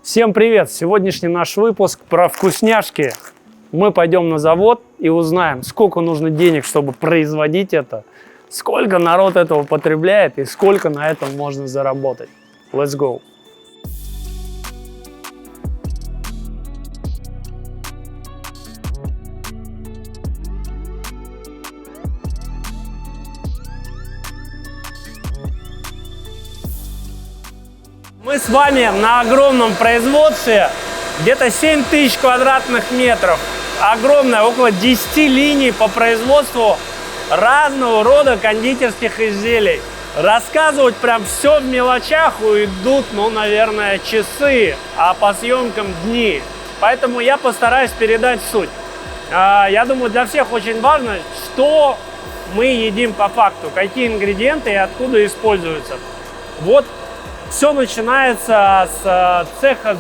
Всем привет! Сегодняшний наш выпуск про вкусняшки. Мы пойдем на завод и узнаем, сколько нужно денег, чтобы производить это, сколько народ этого потребляет и сколько на этом можно заработать. Let's go! Мы с вами на огромном производстве, где-то 7000 квадратных метров. Огромное, около 10 линий по производству разного рода кондитерских изделий. Рассказывать прям все в мелочах уйдут, наверное, часы, а по съемкам дни. Поэтому я постараюсь передать суть. Я думаю, для всех очень важно, что мы едим по факту, какие ингредиенты и откуда используются. Вот. Все начинается с цеха,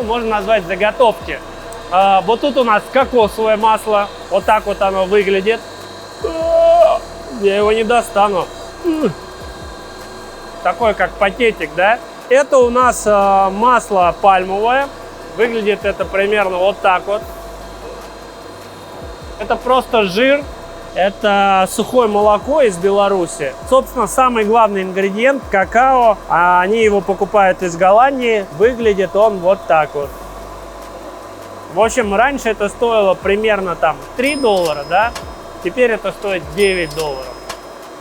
можно назвать заготовки. Вот тут у нас кокосовое масло, вот так вот оно выглядит. Я его не достану. Такой как пакетик, да? Это у нас масло пальмовое, выглядит это примерно вот так вот. Это просто жир. Это сухое молоко из Беларуси. Собственно, самый главный ингредиент – какао. Они его покупают из Голландии. Выглядит он вот так вот. В общем, раньше это стоило примерно там $3, да? Теперь это стоит $9.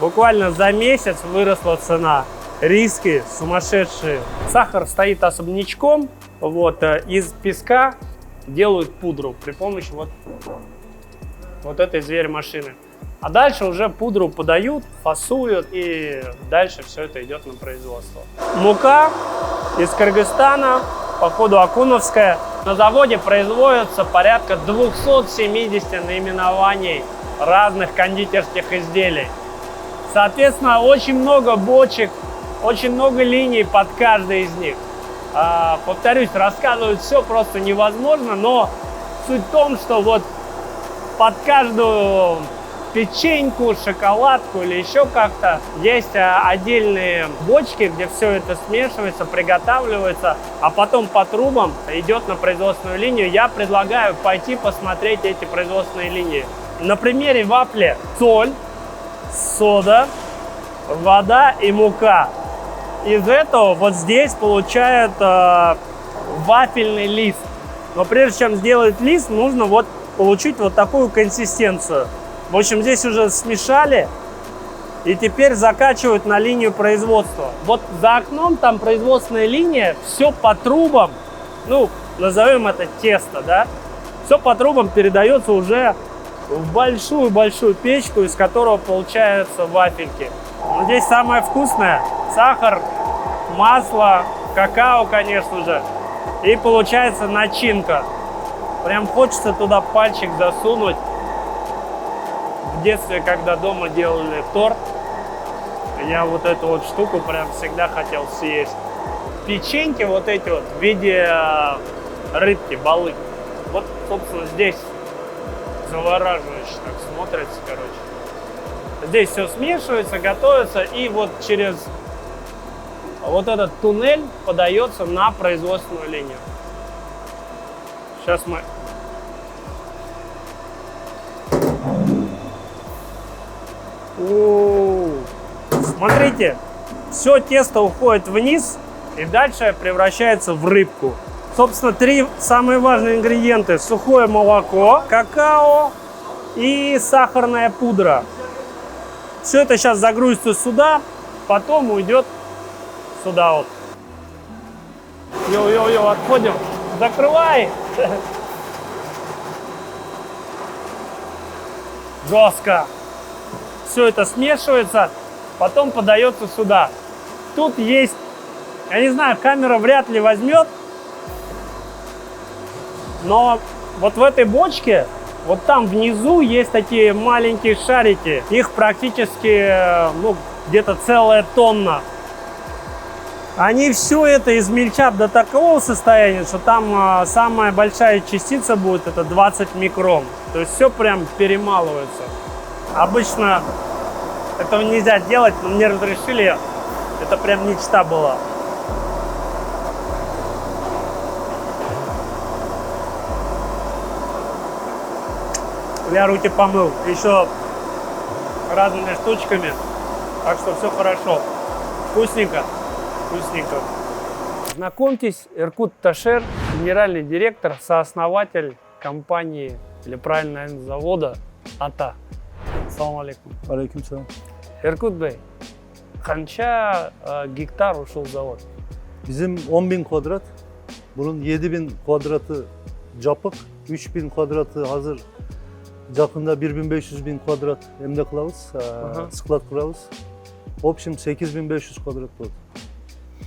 Буквально за месяц выросла цена. Риски сумасшедшие. Сахар стоит особнячком. Вот, из песка делают пудру при помощи вот этой зверь-машины. А дальше уже пудру подают, фасуют, и дальше все это идет на производство. Мука из Кыргызстана, походу акуновская. На заводе производится порядка 270 наименований разных кондитерских изделий. Соответственно, очень много бочек, очень много линий под каждой из них. Повторюсь, рассказывать все просто невозможно, но суть в том, что вот под каждую печеньку, шоколадку или еще как-то есть отдельные бочки, где все это смешивается, приготавливается, а потом по трубам идет на производственную линию. Я предлагаю пойти посмотреть эти производственные линии. На примере вафли соль, сода, вода и мука. Из этого вот здесь получают вафельный лист. Но прежде чем сделать лист, нужно получить вот такую консистенцию. В общем, здесь уже смешали и теперь закачивают на линию производства. Вот за окном там производственная линия, все по трубам, назовем это тесто, да, все по трубам передается уже в большую-большую печку, из которого получаются вафельки. Здесь самое вкусное – сахар, масло, какао, конечно же, и получается начинка. Прям хочется туда пальчик засунуть. В детстве, когда дома делали торт, я вот эту вот штуку прям всегда хотел съесть. Печеньки вот эти вот в виде рыбки, балык. Вот, собственно, здесь завораживающе так смотрится, короче. Здесь все смешивается, готовится, и вот через вот этот туннель подается на производственную линию. Сейчас мы... Смотрите, все тесто уходит вниз и дальше превращается в рыбку. Собственно, 3 самые важные ингредиенты: сухое молоко, какао и сахарная пудра. Все это сейчас загрузится сюда, потом уйдет сюда вот. Йо-йо-йо, отходим. Закрывай! Жестко. Все это смешивается, потом подается сюда. Тут есть, я не знаю, камера вряд ли возьмет, но вот в этой бочке, вот там внизу есть такие маленькие шарики. Их практически, где-то целая тонна. Они все это измельчат до такого состояния, что там самая большая частица будет, это 20 микрон. То есть все прям перемалывается. Обычно этого нельзя делать, но мне разрешили. Это прям мечта была. Я руки помыл еще разными штучками. Так что все хорошо. Вкусненько. Вкусненько. Знакомьтесь, Эркут Ташер, генеральный директор, сооснователь компании, или правильно, наверное, завода АТА. Ассаламу алейкум. Алейкум салам. Эркут Бey, қанша гектар ушул завод? Bizim 10.000 kvadrat. Bunun 7.000 kvadratı japık, 3.000 kvadratı hazır. Жақында 1.500 kvadrat emde kılavuz, sklad kurabыз. Общем 8.500 kvadrat болды.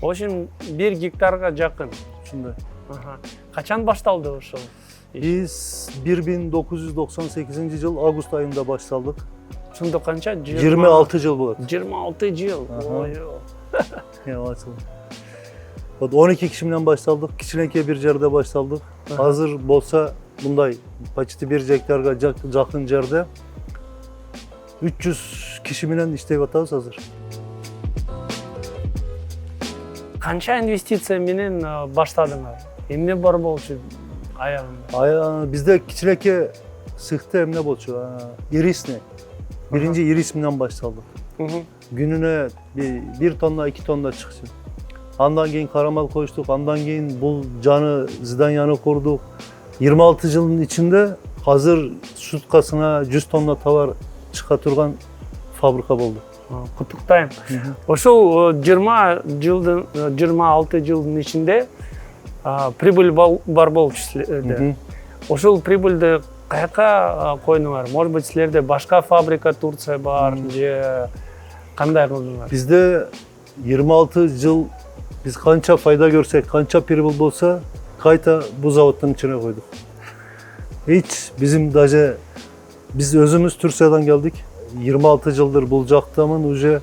В общем, 1 гектарға жақын. Şunday. Қачан башталды ушул? Biz 1998 yıl Ağustos ayında başladık. Шунда қанша? 26 yıl болады. 26 жыл. Ой. 12 kişiden başladık. Кичинекей bir жерде başladık. Hazır bolsa bunday почти 1 hektarga жақын жерде 300 kişi менен иштеп атабыз азыр. Қанша инвестиция менен баштадыңар? Эмне бар болчу аягында? Bizde кичинекей цехте эмне болчу? Ирисный. Birinci iris менен başladık. Gününe 1 tonna 2 tonna çıksın. Andan keyin karamal koştuk, andan keyin bu canı zidanyanı kurduk. 26 yılın içinde hazır sutkasına 100 tonna tovar çıka turgan fabrika oldu. Құттықтайм. Ошол 26 жылдын ичинде прибыль бар болчу силерде. Ошол прибыльди каяка койдуңар? Может быть, силерде башка фабрика Турция бар же кандай кылдыңар? Bizde 26 yıl biz kança fayda görsek, kança pribыл bolsa kayta bu zavodun içine koyduk. Hiç bizim daje biz özümüz Türkiye'den geldik. 26 yıldır bulacaktamın uje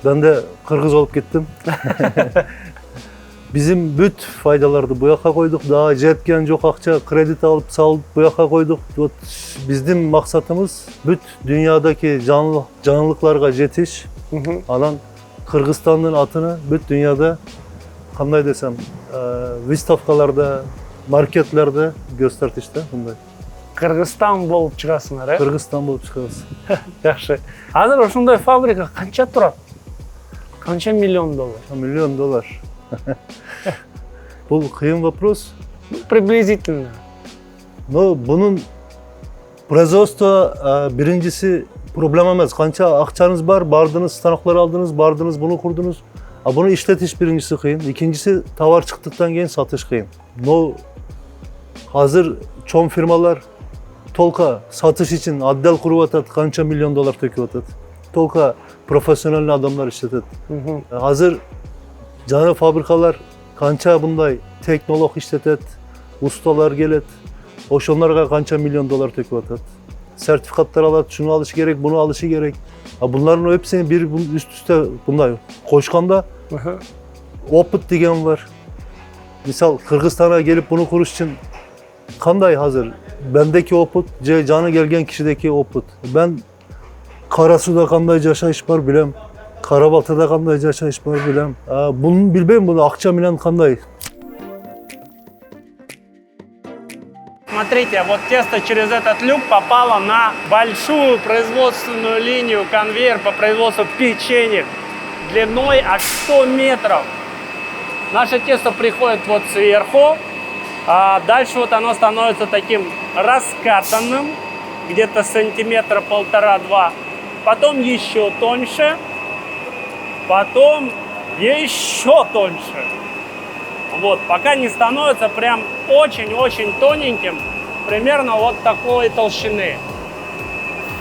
ben de Kırgız olup gittim. Bizim büt faydalardı bu yaka koyduk. Daha jetken çok akça kredi alıp salıp bu yaka koyduk. Bizim maksatımız büt dünyadaki canlılıklarga jetiş. Alan Kırgızistan'ın atını büt dünyada kanday desem выставкаларда, marketlerde göstertişte bunday. Кыргызстан болуп чыгасыңар, э? Kırgızistan bulup çıkarız. Жакшы. Азыр ошондой фабрика канча турат? Канча миллион доллар? Milyon dolar. Bu kıyın вопрос. Приблизительно. No, bunun производство birincisi problem olmaz. Kança akçanız var, bardınız, stanokları aldınız, bardınız, bunu kurdunuz. Bunu işletiş birincisi kıyın. İkincisi tavar çıktıktan keyin satış kıyın. No, hazır çoğun firmalar tolka satış için addel kurup atat, kança milyon dolar töküp atat. Tolka profesyonel adamlar işletet. Hazır canı fabrikalar kança bunday teknolog işletet, ustalar gelet. Oşonlarga kança milyon dolar töküp atat. Sertifikatlar alat, şunu alışı gerek, bunu alışı gerek. Bunların hepsini bir üst üste bunday koşkanda oput degen var. Misal Kırgızistan'a gelip bunu kuruş için kanday hazır? Bendeki oput, canı gelgen kişideki oput. Ben Karasu'da kanday yaşayış var bilem. Karabalta'da kanday yaşayış var bilem. Bunu bilmem, bunu akça bilen kanday. Смотрите, вот тесто через этот люк попало на большую производственную линию, конвейер по производству печенья длиной аж 100 метров. Наше тесто приходит вот сверху, а дальше вот оно становится таким раскатанным, где-то сантиметра 1,5-2. Потом еще тоньше, потом еще тоньше. Вот, пока не становится прям очень-очень тоненьким, примерно вот такой толщины.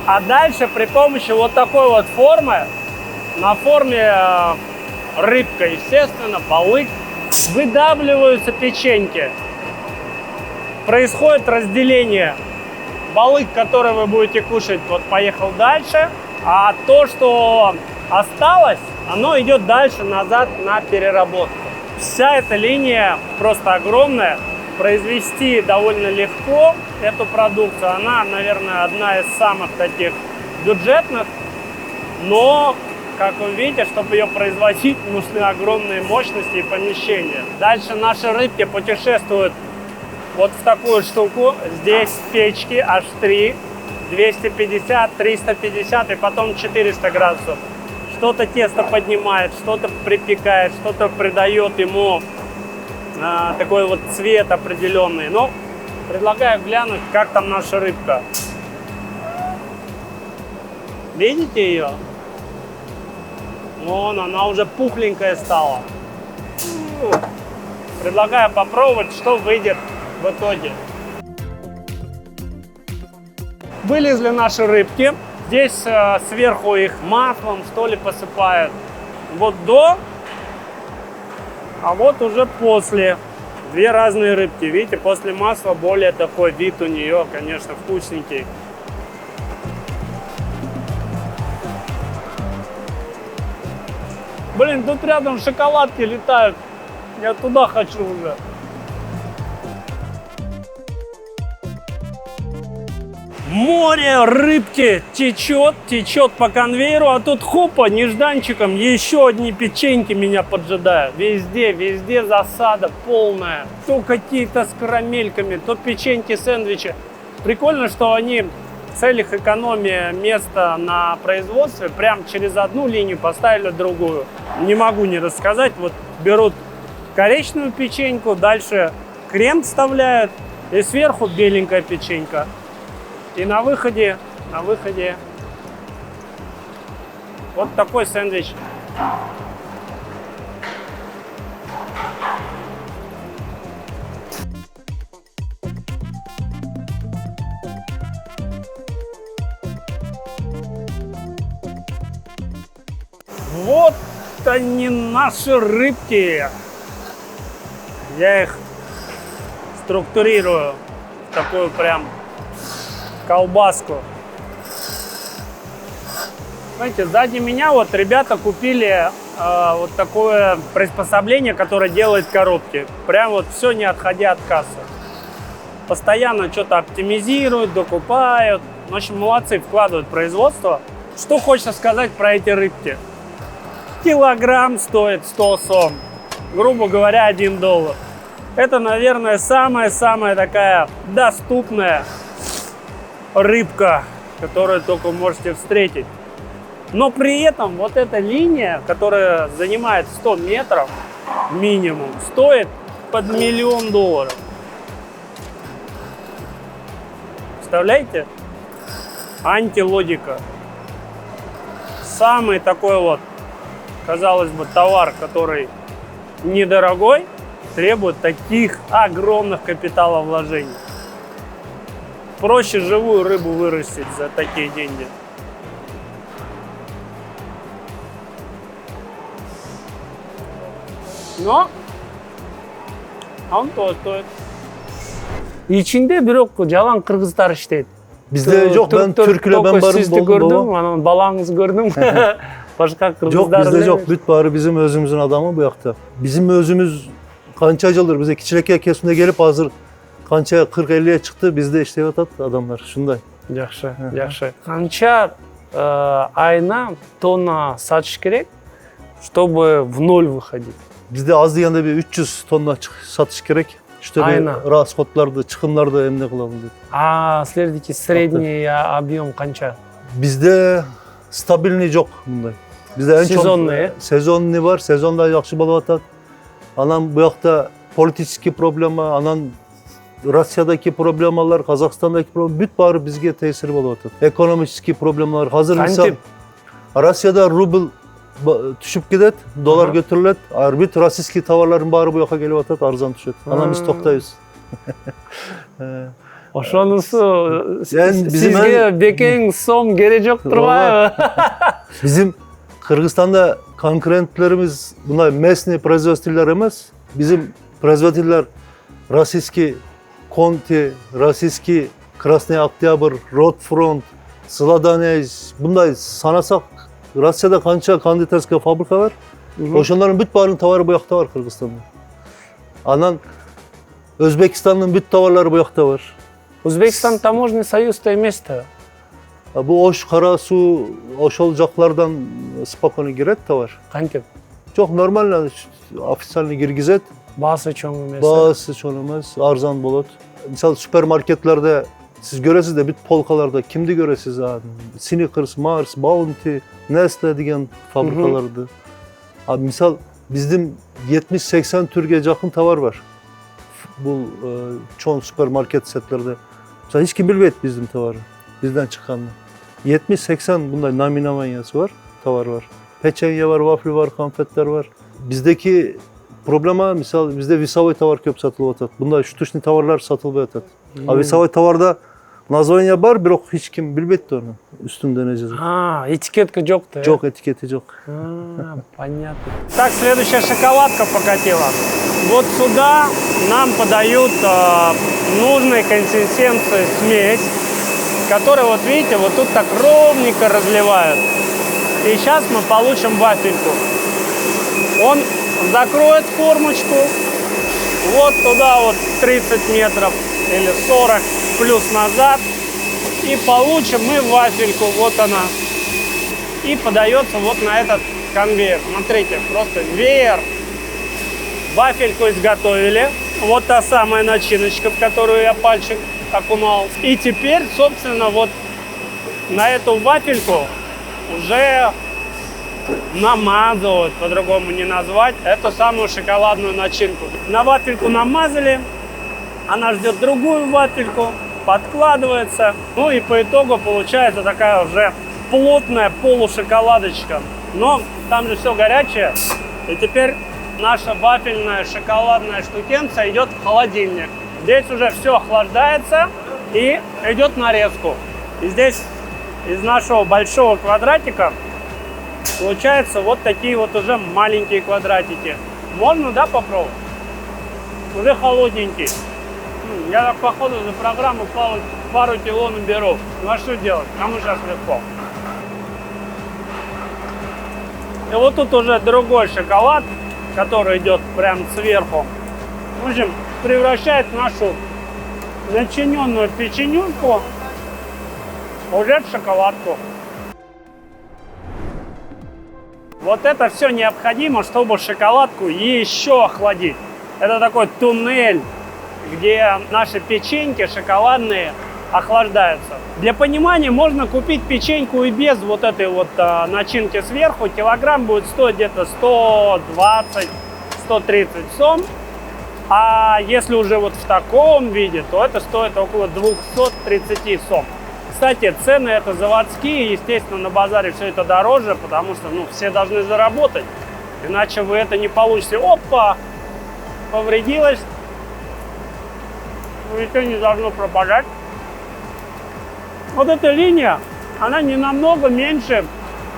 А дальше при помощи вот такой вот формы, на форме рыбка, естественно, балык, выдавливаются печеньки. Происходит разделение. Балык, который вы будете кушать, вот поехал дальше, а то, что осталось, оно идет дальше, назад на переработку. Вся эта линия просто огромная. Произвести довольно легко эту продукцию. Она, наверное, одна из самых таких бюджетных. Но, как вы видите, чтобы ее производить, нужны огромные мощности и помещения. Дальше наши рыбки путешествуют вот в такую штуку. Здесь печки аж 3. 250, 350 и потом 400 градусов. Что-то тесто поднимает, что-то припекает, что-то придает ему такой вот цвет определенный. Но предлагаю глянуть, как там наша рыбка. Видите ее? Вон, она уже пухленькая стала. Предлагаю попробовать, что выйдет в итоге. Вылезли наши рыбки. Здесь сверху их маслом, что ли, посыпают. Вот до, а вот уже после. Две разные рыбки. Видите, после масла более такой вид у нее, конечно, вкусненький. Блин, тут рядом шоколадки летают. Я туда хочу уже. Море рыбки течет по конвейеру, а тут хопа, нежданчиком еще одни печеньки меня поджидают. Везде засада полная. То какие-то с карамельками, то печеньки, сэндвичи. Прикольно, что они в целях экономии места на производстве прям через одну линию поставили другую. Не могу не рассказать. Вот берут коричневую печеньку, дальше крем вставляют и сверху беленькая печенька. И на выходе вот такой сэндвич. Вот они, наши рыбки. Я их структурирую в такую прям колбаску. Знаете, сзади меня вот ребята купили вот такое приспособление, которое делает коробки. Прям вот все, не отходя от кассы. Постоянно что-то оптимизируют, докупают. В общем, молодцы, вкладывают в производство. Что хочется сказать про эти рыбки? Килограмм стоит 100 сом. Грубо говоря, $1. Это, наверное, самая такая доступная рыбка, которую только можете встретить. Но при этом вот эта линия, которая занимает 100 метров минимум, стоит под $1 миллион. Представляете? Антилогика. Самый такой вот, казалось бы, товар, который недорогой, требует таких огромных капиталовложений. Проще живую рыбу вырастить за такие деньги. Но он тоже стоит. İçinde бирок жалаң кыргыздар иштейт. Bizde yok, ben Türk'le ben barım Sizdi gördüm, anан балаңызды gördüm. Başka kırgızlar. Yok, bizde yok. Büt bari bizim özümüzün adamı bu yakta. Bizim özümüz kançacıdır. Bize Kiçileke kesimde gelip hazır kançaya 40-50'ye çıktı. Bizde işte yatat adamlar. Şunday. Жақсы, жақсы. Қанша айына тонна сатыш керек, чтобы в ноль выходить? Bizde az diyende bir 300 tonna satış gerek. İşte Aynen. расходларды, çıkımlarda emne kılalım dedi. Силердики средний объем қанша? Bizde stabilni yok bunday. Bizde en Sezonlu, çok sezonlu var. Sezonda yaxşı balık atat. Anan bu yakta politik problema, anan Rusya'daki problemler, Kazakistan'daki problem, büt bari bizge tesiri balık atat. Ekonomik problemler hazır insan. Rusya'da rubl düşüp gidet, dolar götürület. Büt rasistki tavarların bari bu yaka gelip atat, arzan düşet. Anan biz toktayız. Ошонусу Yani сизге бекең сом керек жоқ турбайбы? Bizim Kırgızistan'da konkurentlerimiz bunlar mesni производительler emez. Bizim производительler Российский Конти, Российский Красный Октябрь, Ротфронт, Sladanez, bunday sanasak Rusya'da kança kanditerska fabrika var. Oşonların büt barın tavarı bu yakta var Kırgızistan'da. Anan Özbekistan'ın büt tavarları bu yakta var. Өзбекстан таможенный союзда емес-ти? Bu oş kara su, oş olacaklardan spakonu giret tavar. Кантип? Çok normal, ofisyalini girgizet. Баасы чоң эмес. Bağısı çoğun emez, arzan bolat. Misal süpermarketlerde Siz göresiz de bir polkalarda kimdi göresiz abi? Snickers, Mars, Bounty, Nestle degan fabrikalardı. Abi misal bizim 70-80 türge jakın tovar var. Bu çoğun süpermarket setlerde. Mesela hiç kim bilmeyet bizim tovarı. Bizden çıkanını. 70-80 bunda naminamanyası var, tovar var. Peçenye var, waffle var, konfetler var. Bizdeki problema misal bizde visavoy tovar köp satılıp atat. Bunda şutuşni tovarlar satılıp atat. A visavoy tovarda nazvanya var, biroq hiç kim bilmeyet onu. Üstünden necesi. Этикетка жоқ-то. Жоқ, этикети жоқ. Понятно. Так, следующая шоколадка покатила. Вот сюда нам подают нужной консистенции смесь, которую, вот видите, вот тут так ровненько разливают. И сейчас мы получим вафельку. Он закроет формочку вот туда вот 30 метров или 40 плюс назад. И получим мы вафельку, вот она. И подается вот на этот конвейер. Смотрите, просто веер. Вафельку изготовили. Вот та самая начиночка, в которую я пальчик окунал. И теперь, собственно, вот на эту вафельку уже намазывают, по-другому не назвать, эту самую шоколадную начинку. На вафельку намазали, она ждет другую вафельку, подкладывается. Ну и по итогу получается такая уже плотная полушоколадочка. Но там же все горячее. И теперь наша вафельная шоколадная штукенция идет в холодильник. Здесь уже все охлаждается и идет нарезку. И здесь из нашего большого квадратика получаются вот такие вот уже маленькие квадратики. Можно, да, попробовать? Уже холодненький. Я так, походу, за программу пару кило наберу. Ну а что делать? Кому сейчас легко. И вот тут уже другой шоколад, который идет прям сверху. В общем, превращает нашу начиненную печенюшку уже в шоколадку. Вот это все необходимо, чтобы шоколадку еще охладить. Это такой туннель, где наши печеньки шоколадные охлаждаются. Для понимания, можно купить печеньку и без вот этой вот начинки сверху. Килограмм будет стоить где-то 120-130 сом. А если уже вот в таком виде, то это стоит около 230 сом. Кстати, цены это заводские, естественно, на базаре все это дороже, потому что все должны заработать. Иначе вы это не получите. Опа! Повредилось. Ничего не должно пропадать. Вот эта линия, она не намного меньше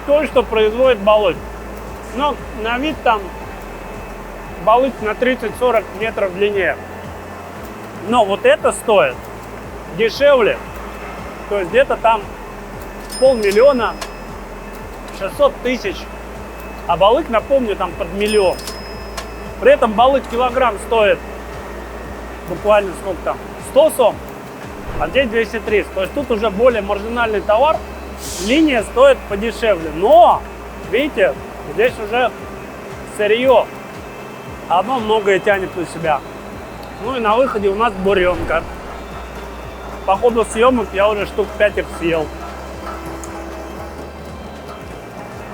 той, что производит Балык. Но на вид там Балык на 30-40 метров длиннее. Но вот это стоит дешевле. То есть где-то там 500 000, 600 000. А Балык, напомню, там под 1 000 000. При этом Балык килограмм стоит буквально сколько там? 100 сом. А здесь 230. То есть тут уже более маржинальный товар. Линия стоит подешевле. Но, видите, здесь уже сырье. Оно многое тянет на себя. Ну и на выходе у нас буренка. По ходу съемок я уже штук 5 их съел.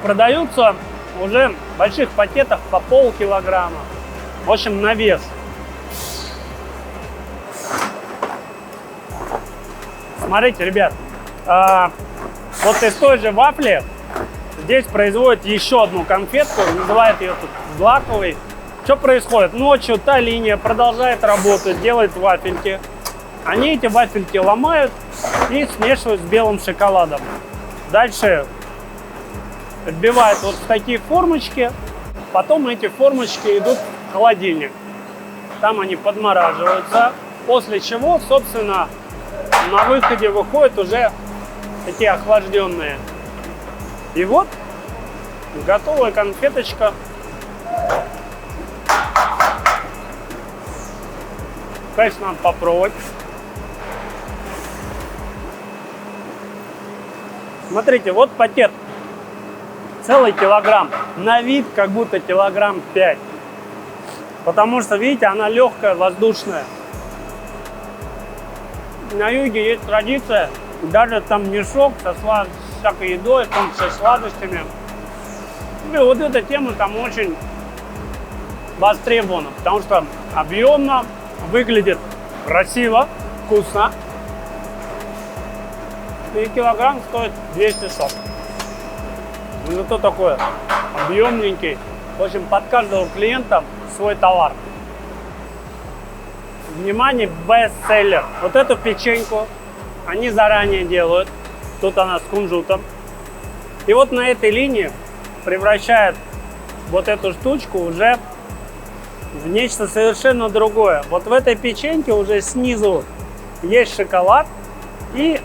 Продаются уже в больших пакетах по полкилограмма. В общем, на вес. Смотрите, ребят, вот из той же вафли здесь производят еще одну конфетку, называют ее тут злаковой. Что происходит? Ночью та линия продолжает работать, делает вафельки. Они эти вафельки ломают и смешивают с белым шоколадом. Дальше вбивают вот в такие формочки. Потом эти формочки идут в холодильник. Там они подмораживаются. После чего, собственно, на выходе выходят уже такие охлажденные. И вот готовая конфеточка. Конечно, надо попробовать. Смотрите, вот пакет. Целый килограмм. На вид как будто килограмм 5. Потому что, видите, она легкая, воздушная. на юге есть традиция, даже там мешок со всякой едой, там, со сладостями. И вот эта тема там очень востребована, потому что объемно, выглядит красиво, вкусно. И килограмм стоит 240. Зато такой объемненький. В общем, под каждого клиента свой товар. Внимание, бестселлер. Вот эту печеньку они заранее делают. Тут она с кунжутом. И вот на этой линии превращают вот эту штучку уже в нечто совершенно другое. Вот в этой печеньке уже снизу есть шоколад и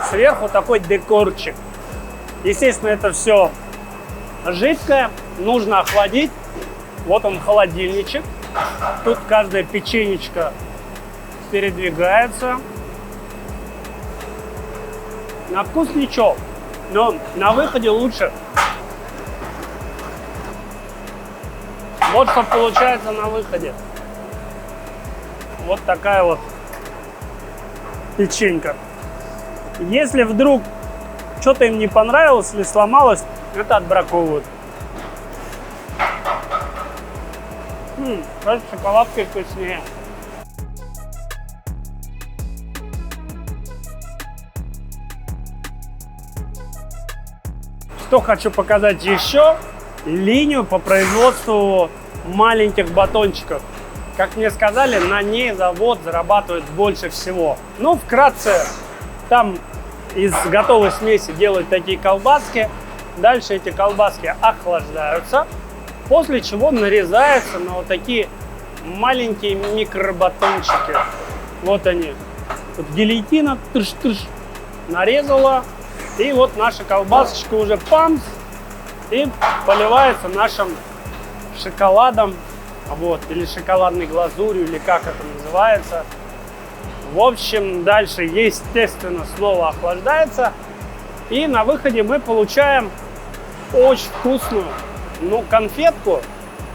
сверху такой декорчик. Естественно, это все жидкое, нужно охладить. Вот он, холодильничек. Тут каждая печенечка передвигается. На вкус ничего, но на выходе лучше. Вот что получается на выходе. Вот такая вот печенька. Если вдруг что-то им не понравилось или сломалось, это отбраковывают. Просто шоколадкой вкуснее. Что хочу показать еще? Линию по производству маленьких батончиков. Как мне сказали, на ней завод зарабатывает больше всего. Ну, вкратце, там из готовой смеси делают такие колбаски. Дальше эти колбаски охлаждаются, после чего нарезаются на вот такие маленькие микробатончики. Вот они. Тут гильотина тыш-тыш нарезала. И вот наша колбасочка уже памс. И поливается нашим шоколадом. Вот, или шоколадной глазурью, или как это называется. В общем, дальше, естественно, снова охлаждается. И на выходе мы получаем очень вкусную, ну, конфетку,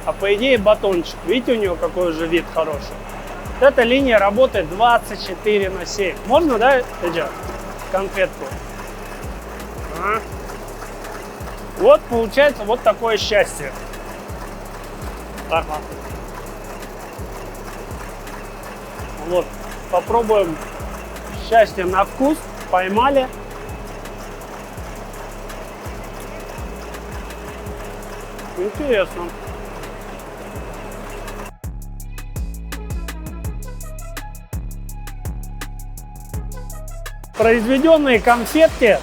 а по идее батончик. Видите, у него какой же вид хороший. Эта линия работает 24/7. Можно, да, Эдя, конфетку? Ага. Вот получается вот такое счастье. Ага. Вот, попробуем счастье на вкус. Поймали. Интересно. Произведенные конфетки,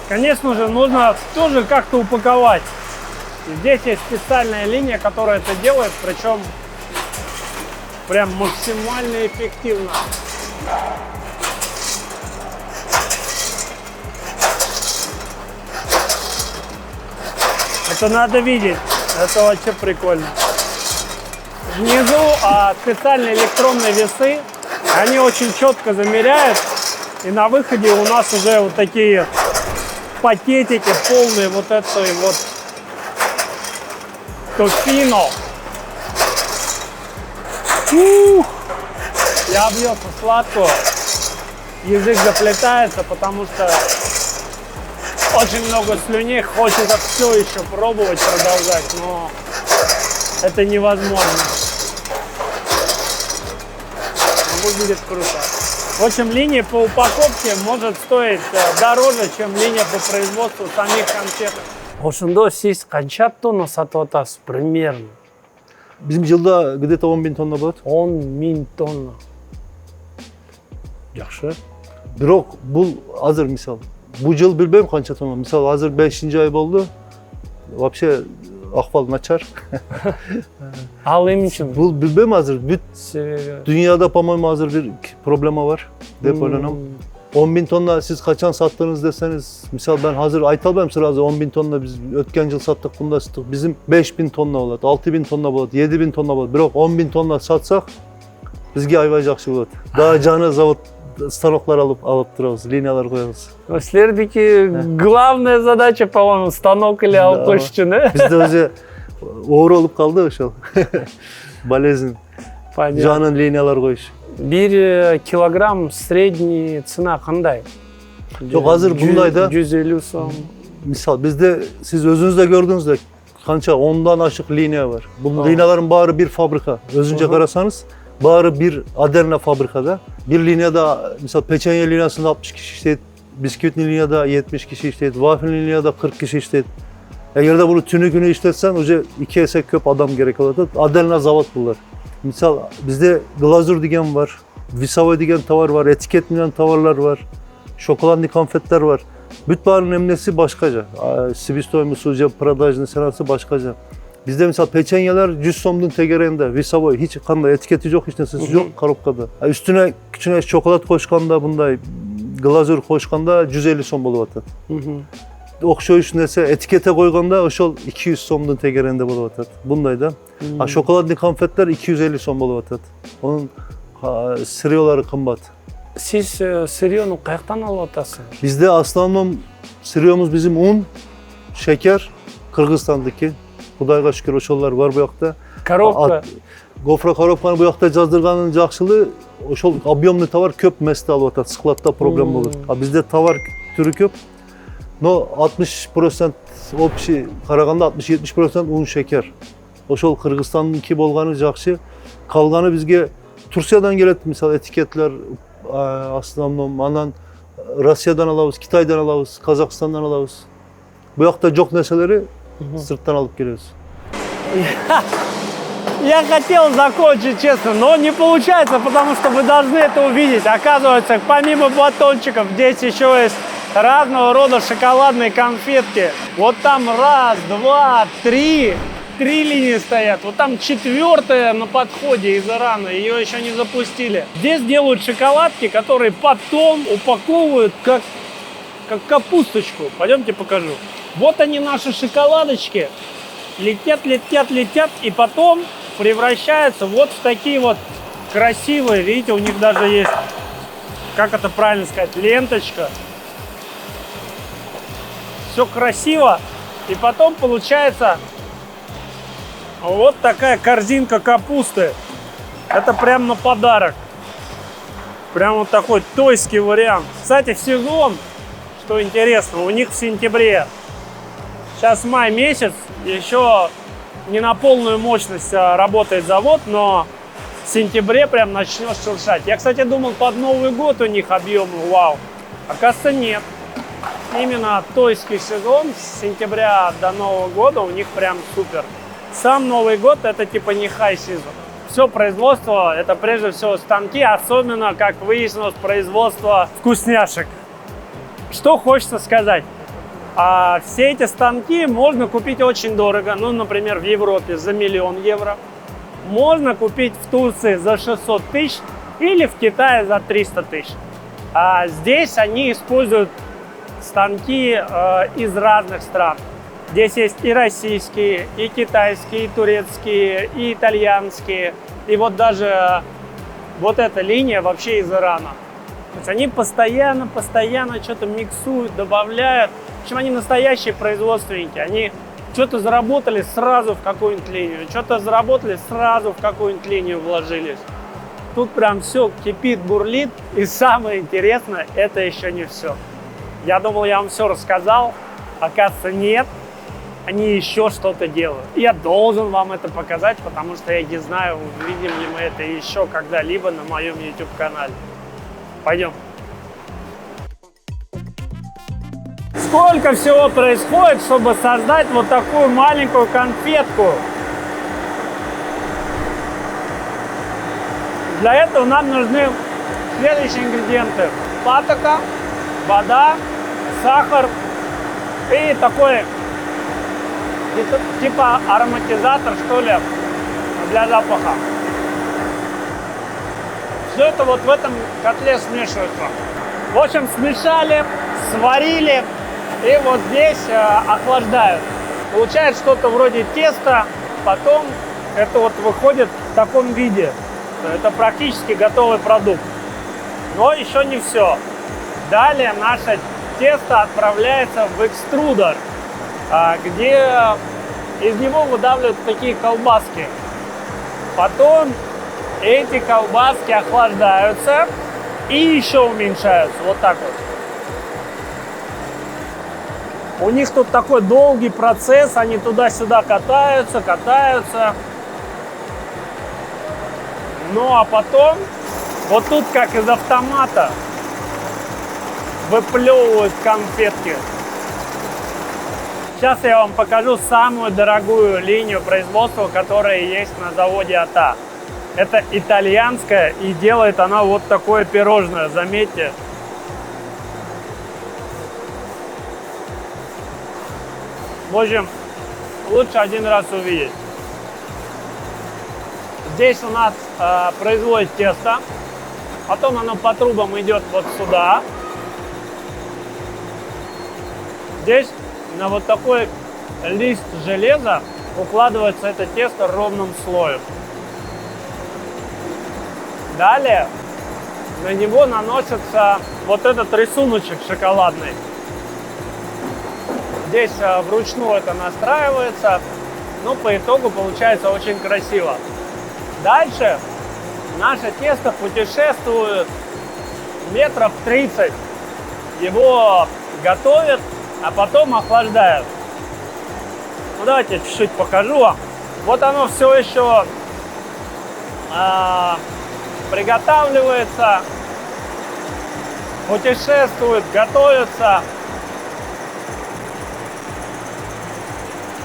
конечно же, нужно тоже как-то упаковать. Здесь есть специальная линия, которая это делает, причем прям максимально эффективно. Это надо видеть, это вообще прикольно. Внизу специальные электронные весы, они очень четко замеряют, и на выходе у нас уже вот такие пакетики полные вот этой вот тофино. Я объелся сладкого, язык заплетается, потому что очень много слюней, хочется все еще пробовать, продолжать, но это невозможно. Но выглядит круто. В общем, линия по упаковке может стоить дороже, чем линия по производству самих конфеток. Ошондо сиз канча тонна сатып атасыз примерно? Bizim жылда где-то 10 000 тонна болады. 10 000 тонна. Жакшы. Бирок бул азыр мисалы. Бул жыл билбейм канча тонна. Мисалы азыр 5-ай болду. Вообще акыбал начар. Ал эмне үчүн? Бул билбейм азыр бүт дүйнөдө, по-моему, азыр бир проблема бар деп ойлоном. 10 000 тонна siz kaçan sattınız deseniz, misal ben hazır ayta albayım sırası 10 000 tonna biz ötken yıl sattık, bunda sattık. Bizim 5 000 tonna болады, 6 000 tonna болады, 7 000 tonna болады. Biroq 10 000 tonna satsak bizge ayvay жақсы болады. Daha жаңы завод станоклар алып турабыз, линиялар коебуз. Силердики главная задача, по-моему, станок или алып коюш үчүн, э? Бизде уже оор болуп калды ошол. Болезнь. Жаңы линиялар коюш. 1 килограмм средний цена қандай? Yok hazır bundaydı. 150 сом. Misal bizde siz özünüzde gördünüz de kança 10'dan aşık linye var. Bu linyaların bağrı bir fabrika. Özünce karasanız bağrı bir Adana fabrikada. Bir linyada misal peçenye linyasında 60 kişi işleyip, bisküvit linyada 70 kişi işleyip, vafel linyada 40 kişi işleyip. Eğer de bunu tünü günü işletsen hoca 2 esek köp adam gerek olurdu. Adana zavat bunlar. Misal bizde glazür digen var, visava digen tavar var, etiketleyen tavarlar var, şokoladlı konfetler var. Bütbarın emnesi başkaca. Sibistoy, Musuca, Pradajlı senası başkaca. Bizde mesela peçenyeler 100 somdun tegerinde, visavoy hiç kanda etiketi yok, hiç nesisi yok karupkada. Üstüne küçüne çokolat koşkanda bunda, glazür koşkanda 150 som buluvatı. Okşoyuş nese etikete koyganda oşol 200 somdun tegerinde buluvatı. Bundaydı. Şokoladlı konfetler 250 som buluvatı. Onun sırıyorları kımbat. Siz siriyonu қаяқтан алып атасыз? Bizde aslanım sırıyorumuz bizim un, şeker, Kırgızistan'daki. Kudayga şükür oşollar var bu yakta. Коробка. Gofra koropkanı bu yakta cazdırganın jakşılığı oşol объемный tavar köp mesle alıp atat. Sıklatta problem olur. Bizde tavar türü köp. No 60% o pişi Karaganda 60-70% un şeker. Oşol Kırgızistan'ınki bolganı jakşı. Kalganı bizge Türkiye'den gelet misal etiketler aslında anan Rusya'dan alıyoruz, Kitay'dan alıyoruz, Kazakistan'dan alıyoruz. Bu yakta çok neseleri sırttan alıp geliyoruz. Я хотел закончить честно, но не получается, потому что вы должны это увидеть. Оказывается, помимо батончиков, здесь еще есть разного рода шоколадные конфетки. Вот там раз, два, три линии стоят. Вот там 4-я на подходе из Ирана, ее еще не запустили. Здесь делают шоколадки, которые потом упаковывают как капусточку. Пойдемте покажу. Вот они, наши шоколадочки. Летят, летят, летят, и потом превращаются вот в такие вот красивые. Видите, у них даже есть, как это правильно сказать, ленточка. Все красиво. И потом получается вот такая корзинка капусты. Это прям на подарок. Прям вот такой тойский вариант. Кстати, сезон, что интересно, у них в сентябре. Сейчас май месяц, еще не на полную мощность работает завод, но в сентябре прям начнет шуршать. Я, кстати, думал, под Новый год у них объемы, вау. Оказывается, нет. Именно тойский сезон с сентября до Нового года у них прям супер. Сам Новый год это типа не high season. Все производство это прежде всего станки, особенно, как выяснилось, производство вкусняшек. Что хочется сказать. Все эти станки можно купить очень дорого. Ну, например, в Европе за 1 000 000 евро. Можно купить в Турции за 600 тысяч или в Китае за 300 тысяч. А здесь они используют станки из разных стран. Здесь есть и российские, и китайские, и турецкие, и итальянские. И вот даже вот эта линия вообще из Ирана. То есть они постоянно что-то миксуют, добавляют. В общем, они настоящие производственники. Они что-то заработали, сразу в какую-нибудь линию. Что-то заработали, сразу в какую-нибудь линию вложились. Тут прям все кипит, бурлит. И самое интересное, это еще не все. Я думал, я вам все рассказал. Оказывается, нет. Они еще что-то делают. Я должен вам это показать, потому что я не знаю, увидим ли мы это еще когда-либо на моем YouTube-канале. Пойдем. Сколько всего происходит, чтобы создать вот такую маленькую конфетку. Для этого нам нужны следующие ингредиенты. Патока, вода, сахар и такой типа ароматизатор, что ли, для запаха. Все это вот в этом котле смешивается. В общем, смешали, сварили и вот здесь охлаждают. Получается что-то вроде теста, потом это вот выходит в таком виде. Это практически готовый продукт. Но еще не все. Далее наше тесто отправляется в экструдер, где из него выдавливают такие колбаски. Потом эти колбаски охлаждаются и еще уменьшаются. Вот так вот. У них тут такой долгий процесс, они туда-сюда катаются. Ну а потом, вот тут как из автомата, выплевывают конфетки. Сейчас я вам покажу самую дорогую линию производства, которая есть на заводе АТА. Это итальянская, и делает она вот такое пирожное, заметьте. В общем, лучше один раз увидеть. Здесь у нас производят тесто, потом оно по трубам идет вот сюда. Здесь на вот такой лист железа укладывается это тесто ровным слоем. Далее на него наносится вот этот рисуночек шоколадный. Здесь вручную это настраивается, но по итогу получается очень красиво. Дальше наше тесто путешествует метров 30. Его готовят, а потом охлаждают. Ну, давайте чуть-чуть покажу вам. Вот оно все еще приготавливается, путешествует, готовится.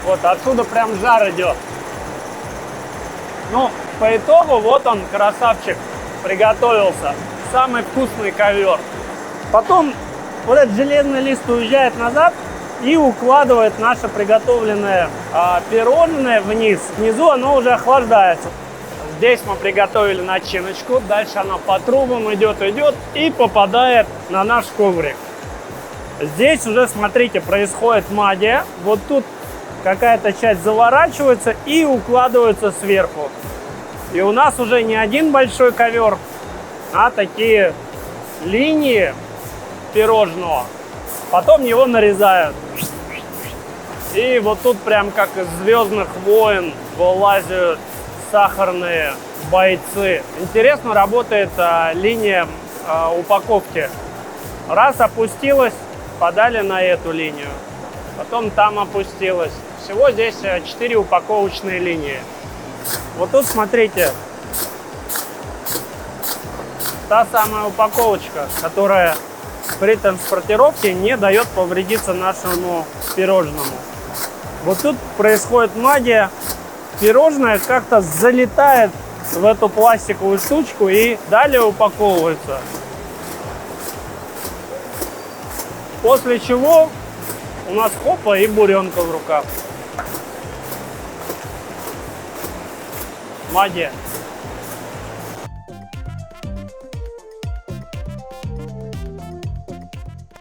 Вот отсюда прям жар идет. Ну, по итогу, вот он, красавчик, приготовился. Самый вкусный ковер. Потом вот этот железный лист уезжает назад и укладывает наше приготовленное пирожное вниз. Внизу оно уже охлаждается. Здесь мы приготовили начиночку. Дальше она по трубам идет и попадает на наш коврик. Здесь уже, смотрите, происходит магия. Вот тут какая-то часть заворачивается и укладывается сверху. И у нас уже не один большой ковер, а такие линии пирожного. Потом его нарезают. И вот тут прям как из «Звездных войн» вылазят сахарные бойцы. Интересно работает линия упаковки. Раз опустилась, подали на эту линию. Потом там опустилась. Всего здесь 4 упаковочные линии. Вот тут, смотрите, та самая упаковочка, которая при транспортировке не дает повредиться нашему пирожному. Вот тут происходит магия. Пирожное как-то залетает в эту пластиковую штучку и далее упаковывается. После чего у нас хопа и буренка в руках. Магия.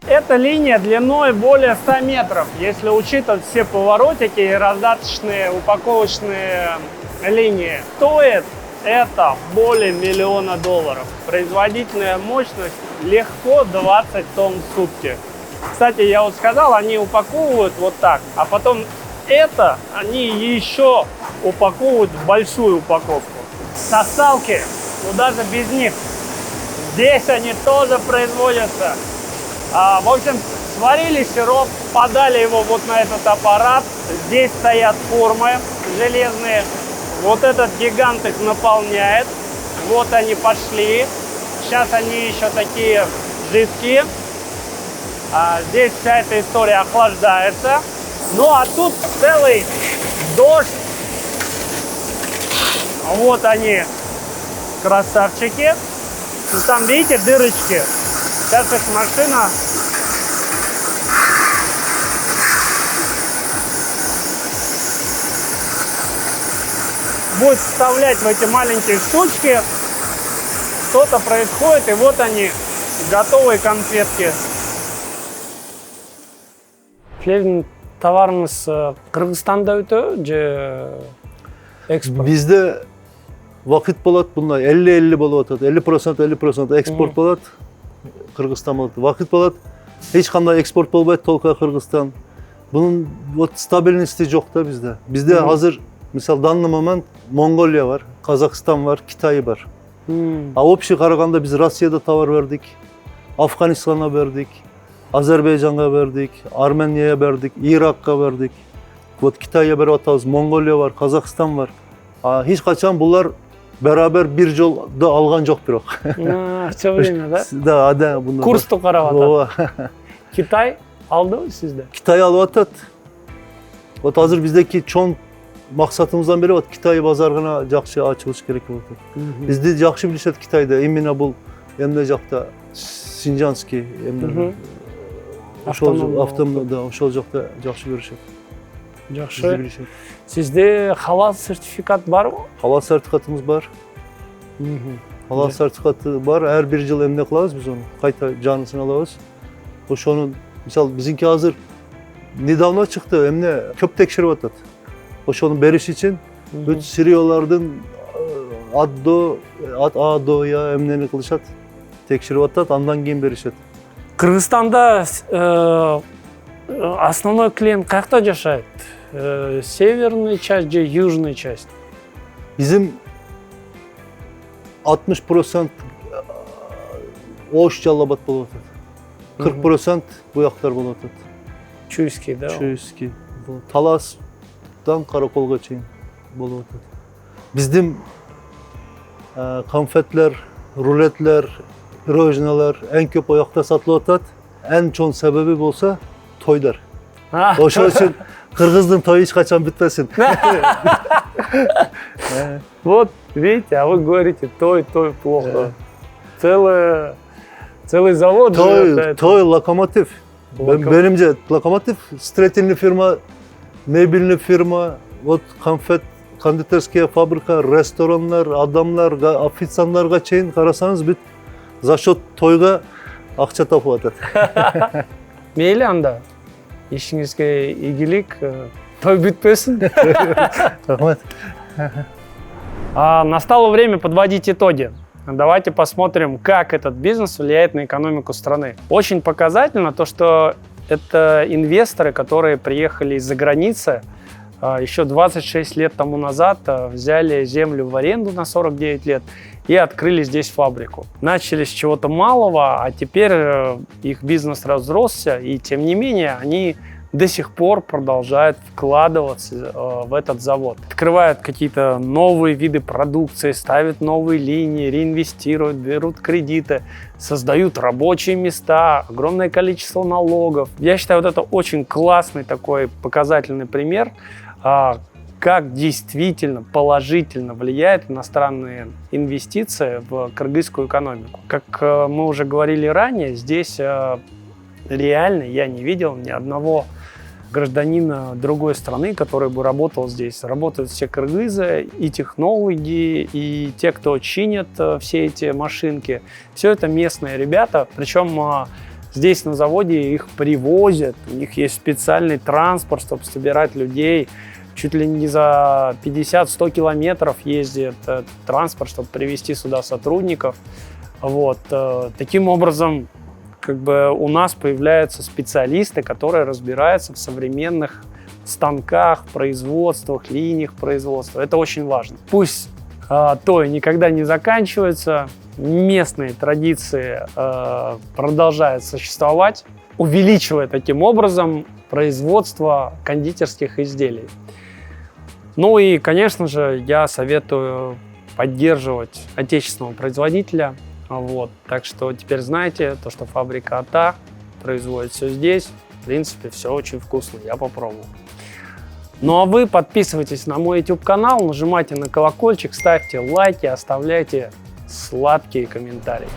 Эта линия длиной более 100 метров, если учитывать все поворотики и раздаточные упаковочные линии. Стоит это более $1 миллиона. Производительная мощность легко 20 тонн в сутки. Кстати, я вот сказал, они упаковывают вот так, а потом это они еще упаковывают в большую упаковку. Сосалки, ну даже без них, здесь они тоже производятся. В общем, сварили сироп, подали его вот на этот аппарат. Здесь стоят формы железные. Вот этот гигант их наполняет. Вот они пошли. Сейчас они еще такие жидкие. Здесь вся эта история охлаждается. Ну а тут целый дождь. Вот они, красавчики. Ну, там, видите, дырочки. Сейчас их машина будет вставлять в эти маленькие штучки. Что-то происходит, и вот они, готовые конфетки. Товарımız Kırgızistan'da ötü, eksport. Bizde vakit bolat bunlar 50-50 bolat, 50% eksport bolat. Kırgızistan bolat. Vakit bolat. Hiç qanday eksport olmaydı Tolka Kırgızistan. Bunun stabilnosti yok da bizde. Bizde hazır Misal данный момент Mongolia var, Kazakistan var, Kitay var. М, А общий қарағанда biz Rossiyada товар verdik, Afganistan'a verdik, Azerbaycan'a verdik, Armenia'ya verdik, Irak'a verdik. Вот Kitay'a berip atабыз, Mongolia var, Kazakistan var. Hiç kaçan bunlar beraber bir yolda alған жоқ бирок. Все время, да? Да, bunlar. Курсты қарап атады. Ооба. Китай алды ма сізді? Kitay alып атат. Вот азыр биздеки чоң максатыбыздан бери вот Китай базарына жакшы ачылыш керек болуп атат. Бизди жакшы билишет Китайда, именно бул эмне жакта Синжанский эмне ошол автономдо ошол жакта жакшы көрүшөт. Жақсы. Сізде халал сертификат бар ма? Халал сертификатыбыз бар. Халал сертификаты бар. Ар бир жыл эмне кылабыз биз ону? Кайта жанысын алабыз. Ошонун мисалы бизинки азыр недавно чыкты, эмне көп текшерип атат. Ошону бериш үчүн бүт сириялардын АДО я эмнени кылышат, текшерип атат, андан кийин беришет. Кыргызстанда основной клиент какта жашайт? Северная часть же южная часть? Bizim 60% Ош Жалал-Абад болуп атат. 40% буяктар болуп атат. Чуйский, да? Чуйский. Таластан Караколго чейин болуп атат. Биздин конфетлер, рулетлер, пирожнолар эң көп оякта сатылып атат. Эң чоң себеби болса тойдар. Ошол үчүн кыргыздын тою эч качан бүтпесин. Вот, видите, а вы говорите, той плохо. Целый завод. Той локомотив. Benimce локомотив, строительная фирма, мебельная фирма, вот конфет, кондитерская фабрика, ресторанlar, адамдар, официанттарга чейин карасаңыз бүт за счет тойга акча тапып атат. Мейли анда. Ишиңизге ийгилик, той бүтпөсүн. Рахмат. Настало время подводить итоги. Давайте посмотрим, как этот бизнес влияет на экономику страны. Очень показательно то, что это инвесторы, которые приехали из-за границы, еще 26 лет тому назад взяли землю в аренду на 49 лет и открыли здесь фабрику. Начали с чего-то малого, а теперь их бизнес разросся, и тем не менее они до сих пор продолжают вкладываться в этот завод. Открывают какие-то новые виды продукции, ставят новые линии, реинвестируют, берут кредиты, создают рабочие места, огромное количество налогов. Я считаю, вот это очень классный такой показательный пример, как действительно положительно влияют иностранные инвестиции в кыргызскую экономику. Как мы уже говорили ранее, здесь реально я не видел ни одного гражданина другой страны, который бы работал здесь. Работают все кыргызы, и технологи, и те, кто чинят все эти машинки. Все это местные ребята, причем здесь на заводе их привозят, у них есть специальный транспорт, чтобы собирать людей. Чуть ли не за 50-100 километров ездит транспорт, чтобы привезти сюда сотрудников. Вот. Таким образом, как бы у нас появляются специалисты, которые разбираются в современных станках, производствах, линиях производства. Это очень важно. Пусть той никогда не заканчивается, местные традиции продолжают существовать, увеличивая таким образом производство кондитерских изделий. Ну и, конечно же, я советую поддерживать отечественного производителя. Вот. Так что теперь знаете, то, что фабрика АТА производит все здесь. В принципе, все очень вкусно, я попробовал. Ну а вы подписывайтесь на мой YouTube-канал, нажимайте на колокольчик, ставьте лайки, оставляйте сладкие комментарии.